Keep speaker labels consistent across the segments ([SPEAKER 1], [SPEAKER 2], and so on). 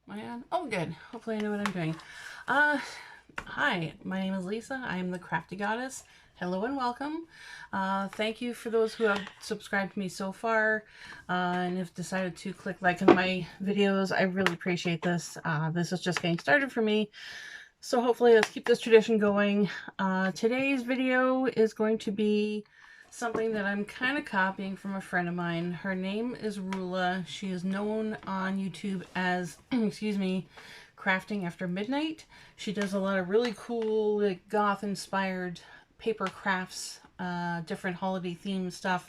[SPEAKER 1] Am I on? Oh, good. Hopefully I know what I'm doing. Hi, my name is Lisa. I am the Crafty Goddess. Hello and welcome. Thank you for those who have subscribed to me so far and have decided to click like on my videos. I really appreciate this. This is just getting started for me. So hopefully let's keep this tradition going. Today's video is going to be something that I'm kind of copying from a friend of mine. Her name is Rula. She is known on YouTube as, excuse me, Crafting After Midnight. She does a lot of really cool, like goth-inspired paper crafts, different holiday themed stuff.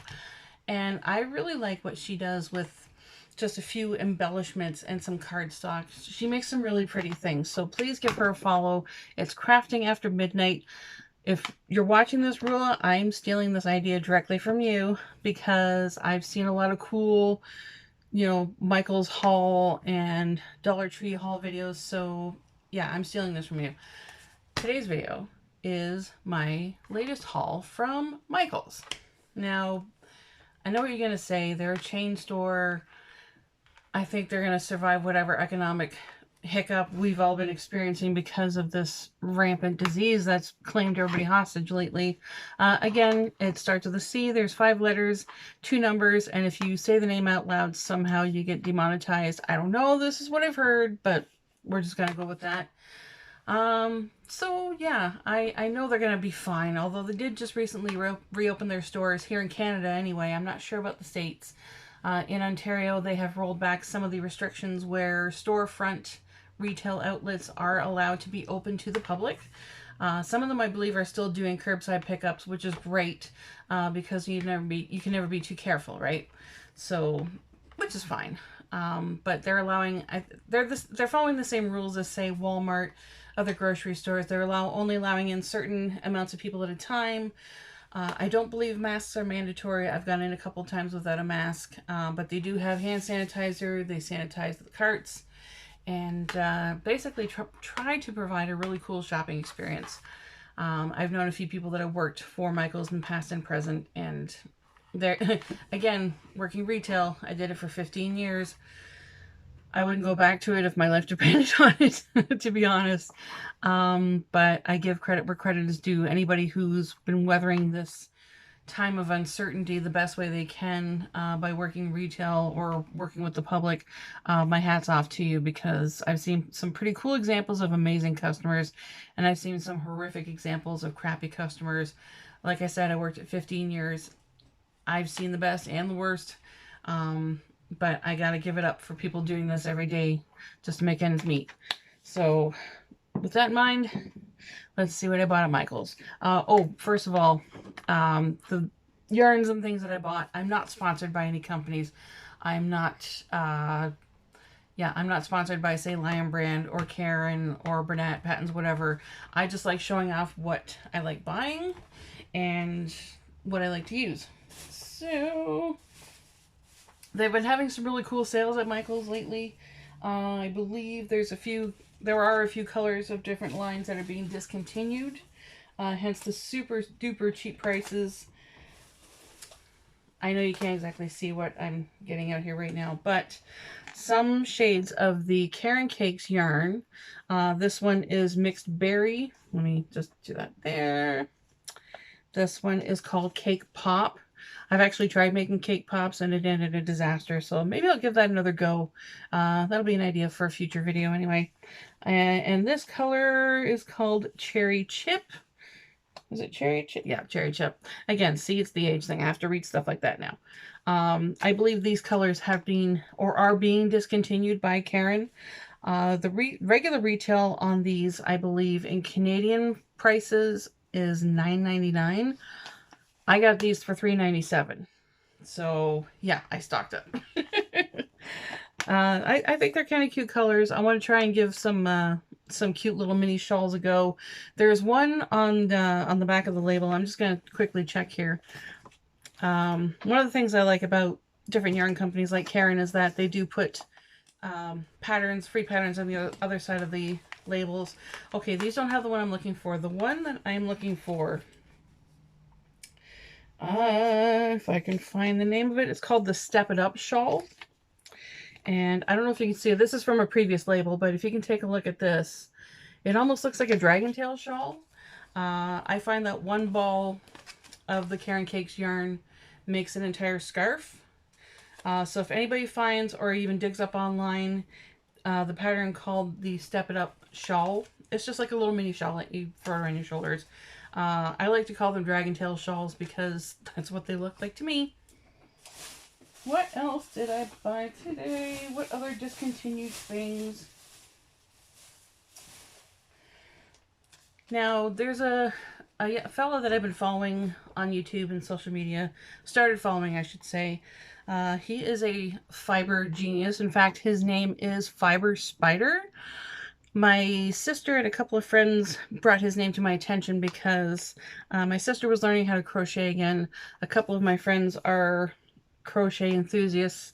[SPEAKER 1] And I really like what she does with just a few embellishments and some cardstock. She makes some really pretty things. So please give her a follow. It's Crafting After Midnight. If you're watching this, Rula, I'm stealing this idea directly from you because I've seen a lot of cool, Michael's haul and Dollar Tree haul videos. So yeah, I'm stealing this from you. Today's video is my latest haul from Michael's. Now, I know what you're going to say. They're a chain store. I think they're going to survive whatever economic hiccup we've all been experiencing because of this rampant disease that's claimed everybody hostage lately. Again, it starts with a C. There's 5 letters, 2 numbers, and if you say the name out loud, somehow you get demonetized. I don't know. This is what I've heard, but we're just going to go with that. So yeah, I know they're going to be fine, although they did just recently reopen their stores here in Canada anyway. I'm not sure about the States. In Ontario, they have rolled back some of the restrictions where storefront retail outlets are allowed to be open to the public. Some of them, I believe, are still doing curbside pickups, which is great because you can never be too careful, right? So, which is fine. But they're allowing, they're following the same rules as, say, Walmart, other grocery stores. They're only allowing in certain amounts of people at a time. I don't believe masks are mandatory. I've gone in a couple times without a mask, but they do have hand sanitizer. They sanitize the carts and basically try to provide a really cool shopping experience. I've known a few people that have worked for Michael's in past and present, and they're, again, working retail. I did it for 15 years. I wouldn't go back to it if my life depended on it, to be honest. But I give credit where credit is due. Anybody who's been weathering this time of uncertainty the best way they can by working retail or working with the public, my hat's off to you, because I've seen some pretty cool examples of amazing customers, and I've seen some horrific examples of crappy customers. Like I said, I worked at 15 years. I've seen the best and the worst. But I gotta give it up for people doing this every day just to make ends meet. So with that in mind, let's see what I bought at Michael's. First of all, the yarns and things that I bought, I'm not sponsored by any companies. I'm not, I'm not sponsored by, say, Lion Brand or Karen or Bernat Patents, whatever. I just like showing off what I like buying and what I like to use. So they've been having some really cool sales at Michael's lately. I believe there are a few colors of different lines that are being discontinued. Hence the super duper cheap prices. I know you can't exactly see what I'm getting out here right now, but some shades of the Karen Cakes yarn. This one is mixed berry. Let me just do that there. This one is called Cake Pop. I've actually tried making cake pops and it ended a disaster, so maybe I'll give that another go. That'll be an idea for a future video anyway. And this color is called Cherry Chip. Is it Cherry Chip? Yeah, Cherry Chip. Again, see, it's the age thing. I have to read stuff like that now. I believe these colors have been or are being discontinued by Karen. The regular retail on these, I believe, in Canadian prices is $9.99. I got these for $3.97. So yeah, I stocked up. I think they're kind of cute colors. I want to try and give some cute little mini shawls a go. There's one on the back of the label. I'm just gonna quickly check here. One of the things I like about different yarn companies like Karen is that they do put free patterns on the other side of the labels. Okay, these don't have the one I'm looking for. The one that I'm looking for, if I can find the name of it, it's called the Step It Up shawl. And I don't know if you can see it. This is from a previous label, but if you can take a look at this, it almost looks like a dragon tail shawl. I find that one ball of the Karen Cakes yarn makes an entire scarf. So if anybody finds or even digs up online the pattern called the Step It Up shawl, it's just like a little mini shawl that you throw around your shoulders. I like to call them dragon tail shawls because that's what they look like to me. What else did I buy today? What other discontinued things? Now, there's a fellow that I've been following on YouTube and social media. Started following, I should say. He is a fiber genius. In fact, his name is Fiber Spider. My sister and a couple of friends brought his name to my attention because my sister was learning how to crochet again. A couple of my friends are crochet enthusiasts,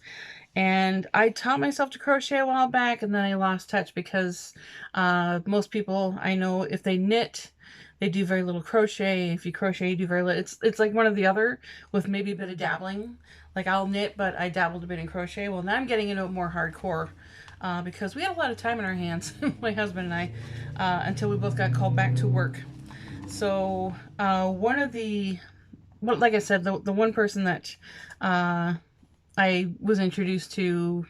[SPEAKER 1] and I taught myself to crochet a while back, and then I lost touch because most people I know, if they knit, they do very little crochet. If you crochet, you do very little. It's like one or the other, with maybe a bit of dabbling. Like, I'll knit, but I dabbled a bit in crochet. Well, now I'm getting into it more hardcore because we had a lot of time in our hands, my husband and I, until we both got called back to work. So one of the, well, like I said, the one person that I was introduced to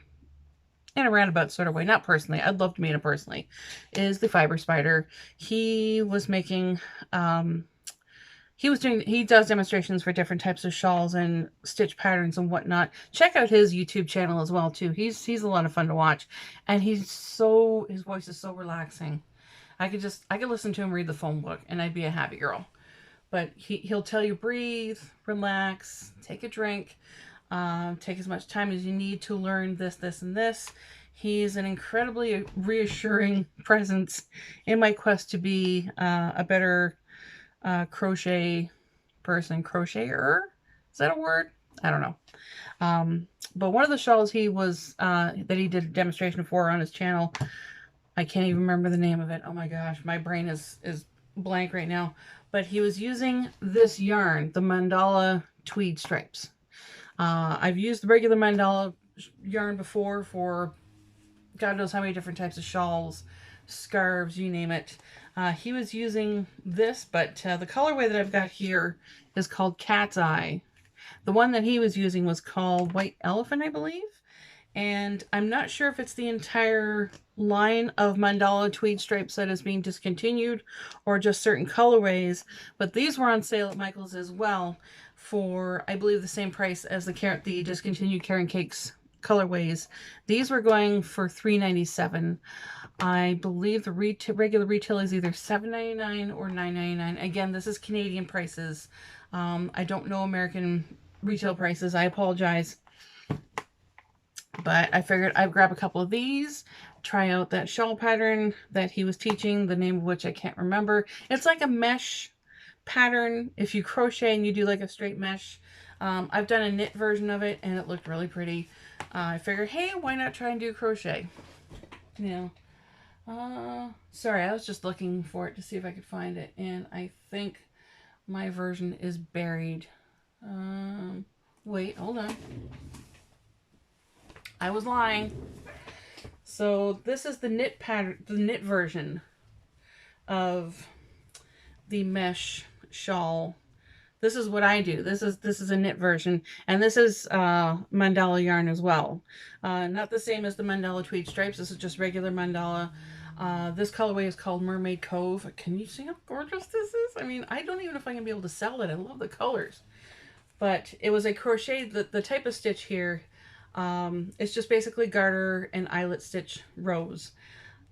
[SPEAKER 1] in a roundabout sort of way, not personally, I'd love to meet him personally, is the Fiber Spider. He was making, he does demonstrations for different types of shawls and stitch patterns and whatnot. Check out his YouTube channel as well too. He's a lot of fun to watch, and his voice is so relaxing. I could listen to him read the phone book and I'd be a happy girl. But he'll tell you, breathe, relax, take a drink, take as much time as you need to learn this, this, and this. He's an incredibly reassuring presence in my quest to be a better crochet person. Crocheter? Is that a word? I don't know. But one of the shawls he was that he did a demonstration for on his channel, I can't even remember the name of it. Oh my gosh, my brain is blank right now. But he was using this yarn, the mandala tweed stripes. I've used the regular mandala yarn before for God knows how many different types of shawls, scarves, you name it. He was using this, but the colorway that I've got here is called Cat's Eye. The one that he was using was called White Elephant, I believe. And I'm not sure if it's the entire line of mandala tweed stripes that is being discontinued or just certain colorways, but these were on sale at Michael's as well for, I believe, the same price as the discontinued Karen Cakes colorways. These were going for $3.97. I believe the regular retail is either $7.99 or $9.99. Again, this is Canadian prices. I don't know American retail prices. I apologize. But I figured I'd grab a couple of these, try out that shawl pattern that he was teaching, the name of which I can't remember. It's like a mesh pattern. If you crochet and you do like a straight mesh. I've done a knit version of it and it looked really pretty. I figured, hey, why not try and do crochet? Yeah. Sorry, I was just looking for it to see if I could find it, and I think my version is buried. Wait, hold on. I was lying. So this is the knit pattern, the knit version of the mesh shawl. This is what I do. This is a knit version, and this is mandala yarn as well. Not the same as the mandala tweed stripes. This is just regular mandala. This colorway is called Mermaid Cove. Can you see how gorgeous this is? I mean, I don't even know if I can be able to sell it. I love the colors. But it was a crochet, the type of stitch here, it's just basically garter and eyelet stitch rows.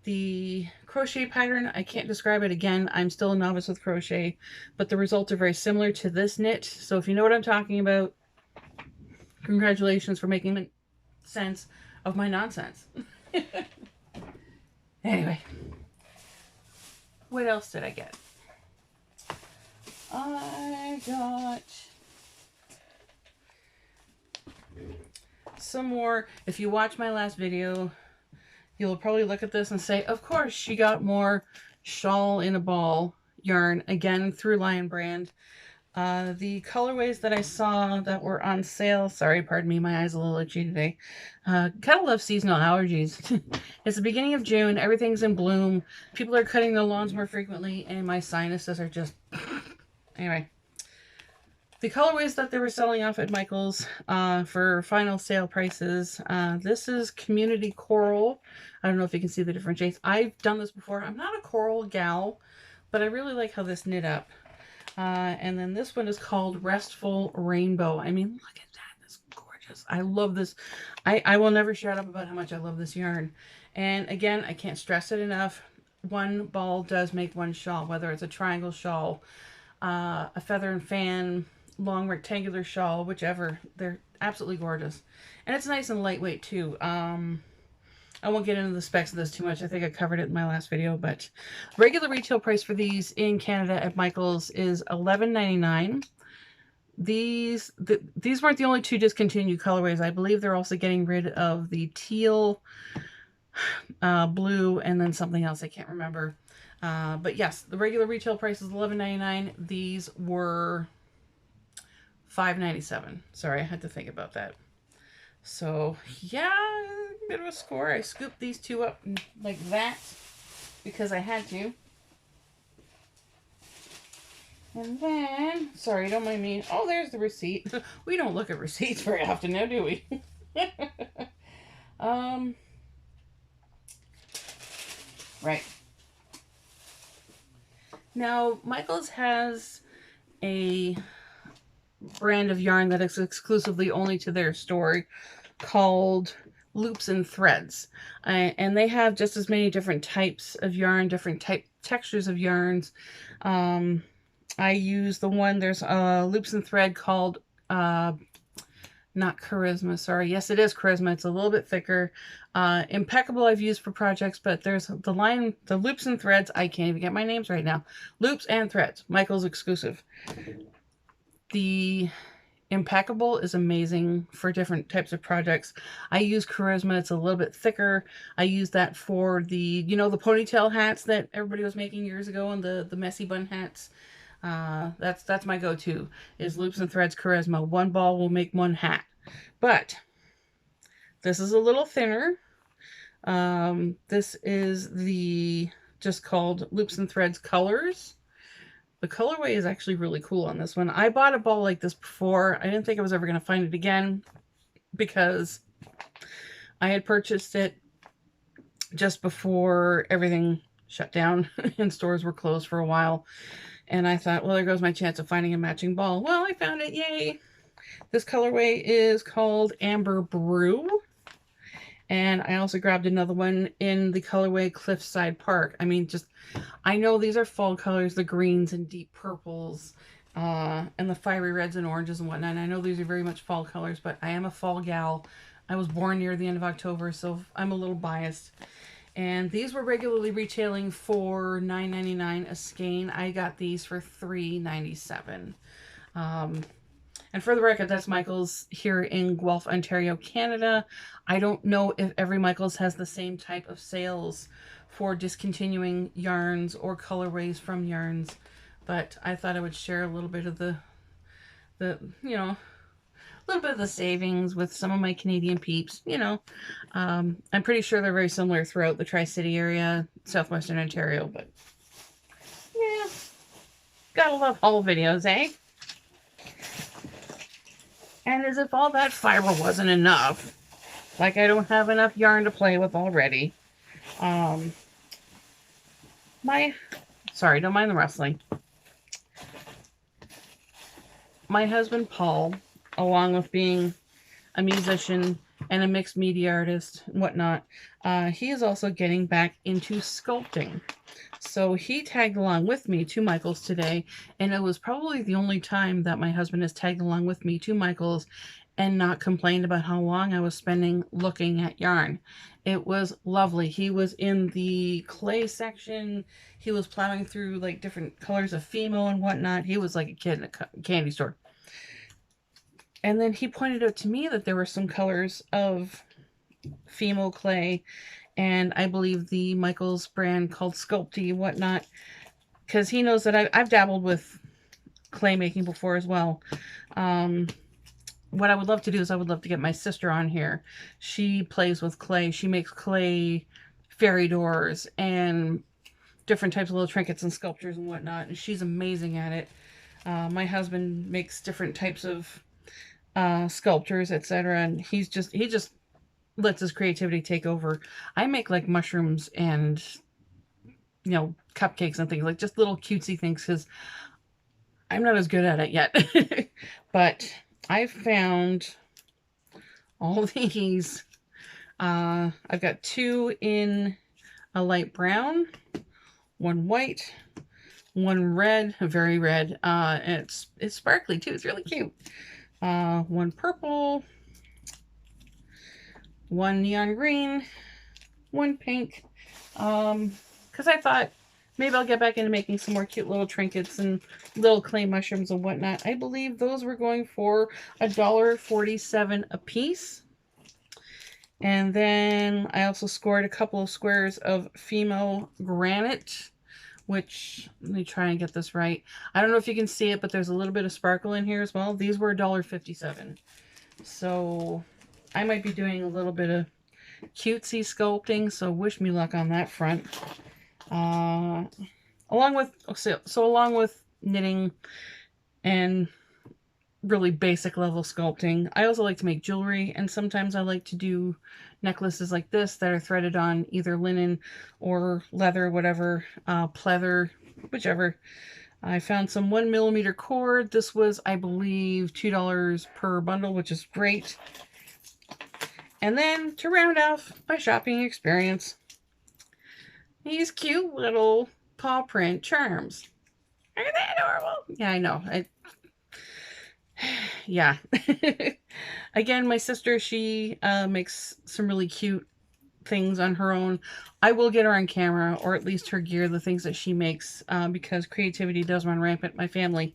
[SPEAKER 1] The crochet pattern, I can't describe it again. I'm still a novice with crochet, but the results are very similar to this knit. So if you know what I'm talking about, congratulations for making sense of my nonsense. Anyway, what else did I get? I got some more. If you watch my last video, you'll probably look at this and say, of course, she got more shawl in a ball yarn, again through Lion Brand. The colorways that I saw that were on sale, sorry, pardon me, my eyes are a little itchy today. Gotta love seasonal allergies. It's the beginning of June, everything's in bloom, people are cutting their lawns more frequently, and my sinuses are just... Anyway, the colorways that they were selling off at Michael's for final sale prices. This is Community Coral. I don't know if you can see the different shades. I've done this before. I'm not a coral gal, but I really like how this knit up. And then this one is called Restful Rainbow. I mean, look at that. It's gorgeous. I love this. I will never shut up about how much I love this yarn. And again, I can't stress it enough. One ball does make one shawl, whether it's a triangle shawl, a feather and fan, long rectangular shawl, whichever. They're absolutely gorgeous. And it's nice and lightweight too. I won't get into the specs of this too much. I think I covered it in my last video, but regular retail price for these in Canada at Michael's is $11.99. These weren't the only two discontinued colorways. I believe they're also getting rid of the teal, blue, and then something else I can't remember. But yes, the regular retail price is $11.99. These were $5.97. Sorry, I had to think about that. So yeah, a bit of a score. I scooped these two up like that because I had to. And then, sorry, don't mind me. Oh, there's the receipt. We don't look at receipts very often now, do we? Right. Now, Michael's has a brand of yarn that is exclusively only to their store called Loops and Threads. And they have just as many different types of yarn, different textures of yarns. I use the one, there's a Loops and Thread called, not Charisma, sorry. Yes, it is Charisma. It's a little bit thicker. Impeccable I've used for projects, but there's the line, the Loops and Threads. I can't even get my names right now. Loops and Threads, Michael's exclusive. The Impeccable is amazing for different types of projects. I use Charisma. It's a little bit thicker. I use that for the, you know, the ponytail hats that everybody was making years ago, and the messy bun hats. That's my go-to, is Loops and Threads Charisma. One ball will make one hat. But this is a little thinner. This is the just called Loops and Threads Colors. The colorway is actually really cool on this one. I bought a ball like this before. I didn't think I was ever going to find it again because I had purchased it just before everything shut down and stores were closed for a while. And I thought, well, there goes my chance of finding a matching ball. Well, I found it. Yay. This colorway is called Amber Brew. And I also grabbed another one in the colorway Cliffside Park. I mean, just, I know these are fall colors, the greens and deep purples, and the fiery reds and oranges and whatnot. And I know these are very much fall colors, but I am a fall gal. I was born near the end of October, so I'm a little biased. And these were regularly retailing for $9.99 a skein. I got these for $3.97. And for the record, that's Michael's here in Guelph, Ontario, Canada. I don't know if every Michael's has the same type of sales for discontinuing yarns or colorways from yarns, but I thought I would share a little bit of the you know, a little bit of the savings with some of my Canadian peeps, you know. I'm pretty sure they're very similar throughout the Tri-City area, southwestern Ontario, but yeah, gotta love haul videos, eh? And as if all that fiber wasn't enough, like I don't have enough yarn to play with already. Sorry, don't mind the rustling. My husband, Paul, along with being a musician and a mixed media artist and whatnot, he is also getting back into sculpting. So he tagged along with me to Michael's today, and it was probably the only time that my husband has tagged along with me to Michael's and not complained about how long I was spending looking at yarn. It was lovely. He was in the clay section. He was plowing through like different colors of Fimo and whatnot. He was like a kid in a candy store. And then he pointed out to me that there were some colors of Fimo clay, and I believe the Michael's brand called Sculpty and whatnot, because he knows that I've dabbled with clay making before as well. What I would love to do is I would love to get my sister on here. She plays with clay. She makes clay fairy doors and different types of little trinkets and sculptures and whatnot. And she's amazing at it. My husband makes different types of sculptures, etc. And he just lets his creativity take over. I make like mushrooms and, you know, cupcakes and things, like just little cutesy things, because I'm not as good at it yet. But I found all these. I've got 2 in a light brown, 1 white, 1 red, very red. And it's sparkly too. It's really cute. 1 purple, 1 neon green, 1 pink. Because I thought maybe I'll get back into making some more cute little trinkets and little clay mushrooms and whatnot. I believe those were going for $1.47 a piece. And then I also scored a couple of squares of Fimo granite, which, let me try and get this right. I don't know if you can see it, but there's a little bit of sparkle in here as well. These were $1.57. So I might be doing a little bit of cutesy sculpting, so wish me luck on that front. Along with knitting and really basic level sculpting, I also like to make jewelry, and sometimes I like to do necklaces like this that are threaded on either linen or leather, whatever, pleather, whichever. I found some 1mm cord. This was, I believe, $2 per bundle, which is great. And then to round off my shopping experience, these cute little paw print charms. Aren't they adorable? Yeah, I know. Yeah. Again, my sister, she makes some really cute things on her own. I will get her on camera, or at least her gear, the things that she makes, because creativity does run rampant in my family.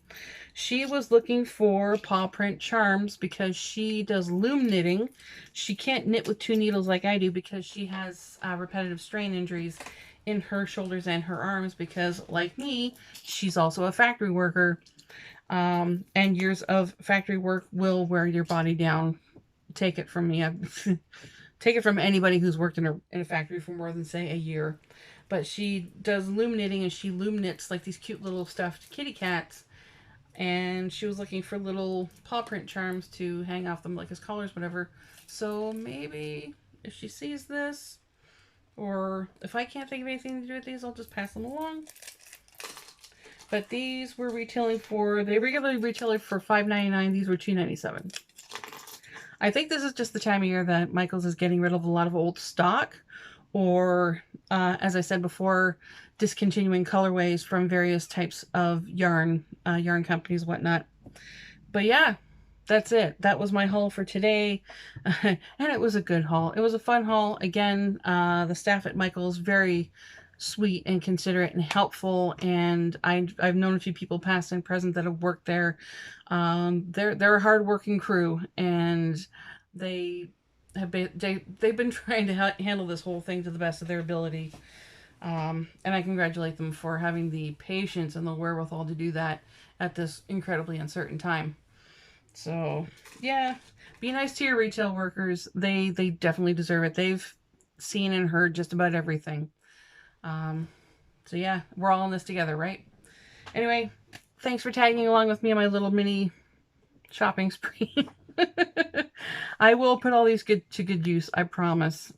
[SPEAKER 1] She was looking for paw print charms because she does loom knitting. She can't knit with 2 needles like I do because she has repetitive strain injuries in her shoulders and her arms because, like me, she's also a factory worker. And years of factory work will wear your body down. Take it from me. Take it from anybody who's worked in a factory for more than, say, a year. But she does loom knitting, and she loom knits like these cute little stuffed kitty cats. And she was looking for little paw print charms to hang off them, like as collars, whatever. So maybe if she sees this, or if I can't think of anything to do with these, I'll just pass them along. But these were retailing for, they regularly retail for $5.99. These were $2.97. I think this is just the time of year that Michaels is getting rid of a lot of old stock, or, as I said before, discontinuing colorways from various types of yarn companies, whatnot. But yeah, that's it. That was my haul for today. And it was a good haul. It was a fun haul. Again, the staff at Michaels, very sweet and considerate and helpful, and I've known a few people past and present that have worked there. They're a hard-working crew, and they've been trying to handle this whole thing to the best of their ability. And I congratulate them for having the patience and the wherewithal to do that at this incredibly uncertain time. So yeah, be nice to your retail workers. They definitely deserve it. They've seen and heard just about everything. So yeah, we're all in this together, right? Anyway, thanks for tagging along with me on my little mini shopping spree. I will put all these to good use, I promise.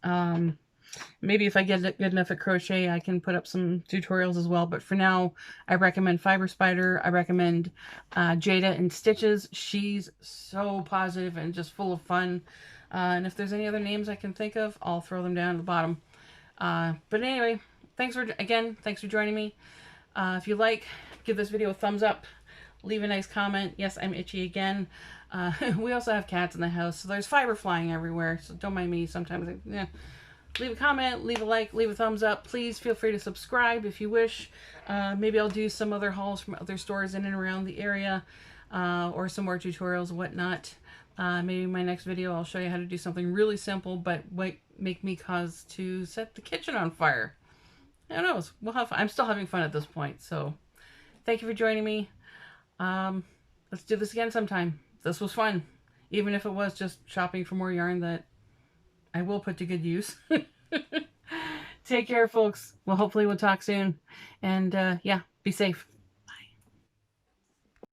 [SPEAKER 1] Maybe if I get good enough at crochet, I can put up some tutorials as well. But for now, I recommend Fiber Spider. I recommend Jada and Stitches. She's so positive and just full of fun. And if there's any other names I can think of, I'll throw them down at the bottom. But anyway, thanks for joining me. If you like, give this video a thumbs up. Leave a nice comment. Yes, I'm itchy again. We also have cats in the house, so there's fiber flying everywhere. So don't mind me. Sometimes, leave a comment, leave a like, leave a thumbs up. Please feel free to subscribe if you wish. Maybe I'll do some other hauls from other stores in and around the area, or some more tutorials and whatnot. Maybe in my next video I'll show you how to do something really simple, but make me cause to set the kitchen on fire. Who knows? We'll have fun. I'm still having fun at this point. So thank you for joining me. Let's do this again sometime. This was fun. Even if it was just shopping for more yarn that I will put to good use. Take care, folks. Well, hopefully we'll talk soon. And yeah, be safe.